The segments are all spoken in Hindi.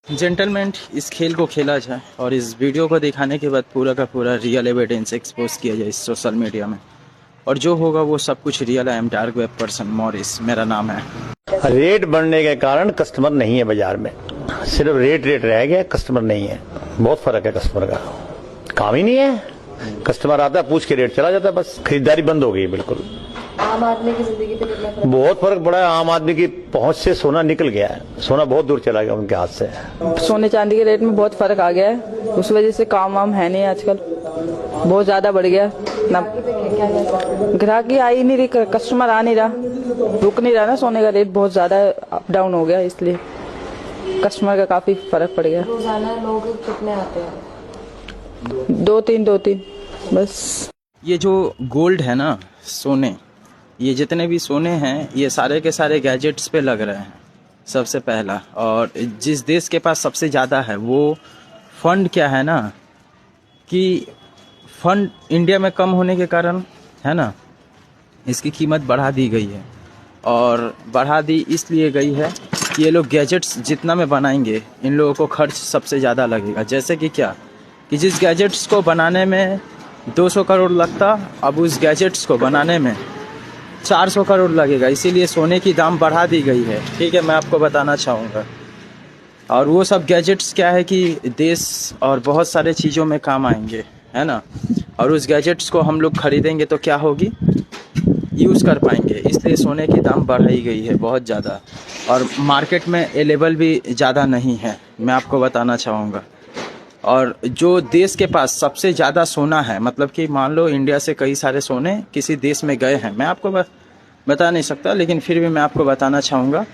जेंटलमैन इस खेल को खेला जाए और इस वीडियो को दिखाने के बाद पूरा का पूरा रियल एविडेंस एक्सपोज किया जाए इस सोशल मीडिया में, और जो होगा वो सब कुछ real. I am dark web person Morris मेरा नाम है। रेट बढ़ने के कारण कस्टमर नहीं है बाजार में, सिर्फ रेट रह गया, कस्टमर नहीं है। बहुत फर्क है, कस्टमर का काम ही नहीं है। कस्टमर आता है, पूछ के रेट चला जाता है, बस खरीदारी बंद हो गई बिल्कुल। आम आदमी की जिंदगी पे कितना फर्क? बहुत फर्क पड़ा है। आम आदमी की पहुंच से सोना निकल गया है, सोना बहुत दूर चला गया उनके हाथ से। सोने चांदी के रेट में बहुत फर्क आ गया है, उस वजह से काम वाम है नहीं आजकल, बहुत ज्यादा बढ़ गया ना। ग्राहकी आ ही नहीं रही, कस्टमर आ नहीं रहा, रुक नहीं रहा ना। सोने का रेट बहुत ज्यादा अप डाउन हो गया, इसलिए कस्टमर का काफी फर्क पड़ गया। रोजाना लोग कितने आते हैं? दो तीन बस। ये जो गोल्ड है ना, सोने, ये जितने भी सोने हैं ये सारे के सारे गैजेट्स पे लग रहे हैं सबसे पहला। और जिस देश के पास सबसे ज़्यादा है वो फंड क्या है ना, कि फंड इंडिया में कम होने के कारण है ना, इसकी कीमत बढ़ा दी गई है। और बढ़ा दी इसलिए गई है कि ये लोग गैजेट्स जितना में बनाएंगे, इन लोगों को खर्च सबसे ज़्यादा लगेगा। जैसे कि क्या, कि जिस गैजेट्स को बनाने में 200 करोड़ लगता, अब उस गैजेट्स को बनाने में 400 करोड़ लगेगा। इसीलिए सोने की दाम बढ़ा दी गई है। ठीक है, मैं आपको बताना चाहूँगा। और वो सब गैजेट्स क्या है कि देश और बहुत सारे चीज़ों में काम आएंगे, है ना। और उस गैजेट्स को हम लोग खरीदेंगे तो क्या होगी, यूज़ कर पाएंगे। इसलिए सोने की दाम बढ़ाई गई है बहुत ज़्यादा, और मार्केट में अवेलेबल भी ज़्यादा नहीं है, मैं आपको बताना चाहूँगा। और जो देश के पास सबसे ज़्यादा सोना है, मतलब कि मान लो इंडिया से कई सारे सोने किसी देश में गए हैं, मैं आपको बता नहीं सकता, लेकिन फिर भी मैं आपको बताना चाहूँगा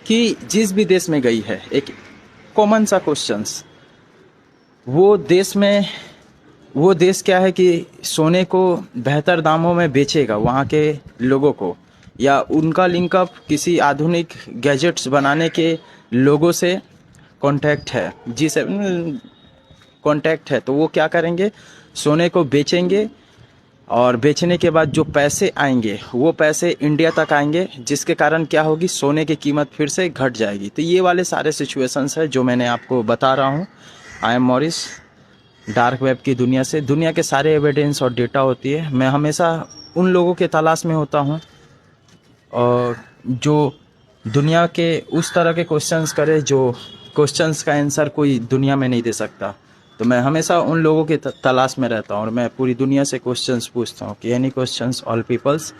कि जिस भी देश में गई है, एक कॉमन सा क्वेश्चंस, वो देश क्या है कि सोने को बेहतर दामों में बेचेगा वहाँ के लोगों को, या उनका लिंकअप किसी आधुनिक गैजेट्स बनाने के लोगों से कॉन्टैक्ट है, G7 कॉन्टैक्ट है। तो वो क्या करेंगे, सोने को बेचेंगे, और बेचने के बाद जो पैसे आएंगे वो पैसे इंडिया तक आएंगे, जिसके कारण क्या होगी, सोने की कीमत फिर से घट जाएगी। तो ये वाले सारे सिचुएशंस है जो मैंने आपको बता रहा हूँ। I am Morris, dark web की दुनिया से। दुनिया के सारे एविडेंस और डेटा होती है। मैं हमेशा उन लोगों के तलाश में होता हूँ और जो दुनिया के उस तरह के क्वेश्चंस करे जो क्वेश्चंस का आंसर कोई दुनिया में नहीं दे सकता। तो मैं हमेशा उन लोगों के तलाश में रहता हूँ, और मैं पूरी दुनिया से क्वेश्चंस पूछता हूँ कि एनी क्वेश्चंस ऑल पीपल्स,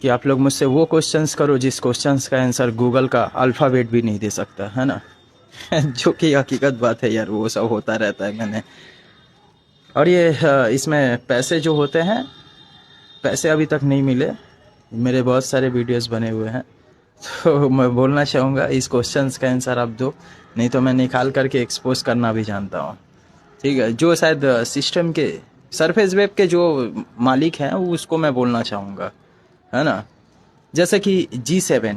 कि आप लोग मुझसे वो क्वेश्चंस करो जिस क्वेश्चंस का आंसर गूगल का अल्फ़ाबेट भी नहीं दे सकता, है ना। जो कि हकीकत बात है यार, वो सब होता रहता है मैंने। और ये इसमें पैसे जो होते हैं, पैसे अभी तक नहीं मिले। मेरे बहुत सारे वीडियोस बने हुए हैं, तो मैं बोलना चाहूँगा इस क्वेश्चंस का आंसर आप दो, नहीं तो मैं निकाल करके एक्सपोज करना भी जानता हूँ। ठीक है, जो शायद सिस्टम के सरफेस वेब के जो मालिक हैं उसको मैं बोलना चाहूँगा, है ना। जैसे कि G7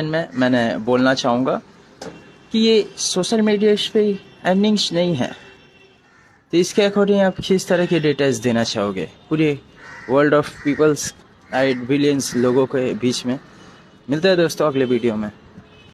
में मैंने बोलना चाहूँगा कि ये सोशल मीडिया पे अर्निंग्स नहीं है, तो इसके अकॉर्डिंग आप किस तरह के डिटेल्स देना चाहोगे पूरे वर्ल्ड ऑफ पीपल्स, 8 बिलियंस लोगों के बीच में। मिलते हैं दोस्तों अगले वीडियो में।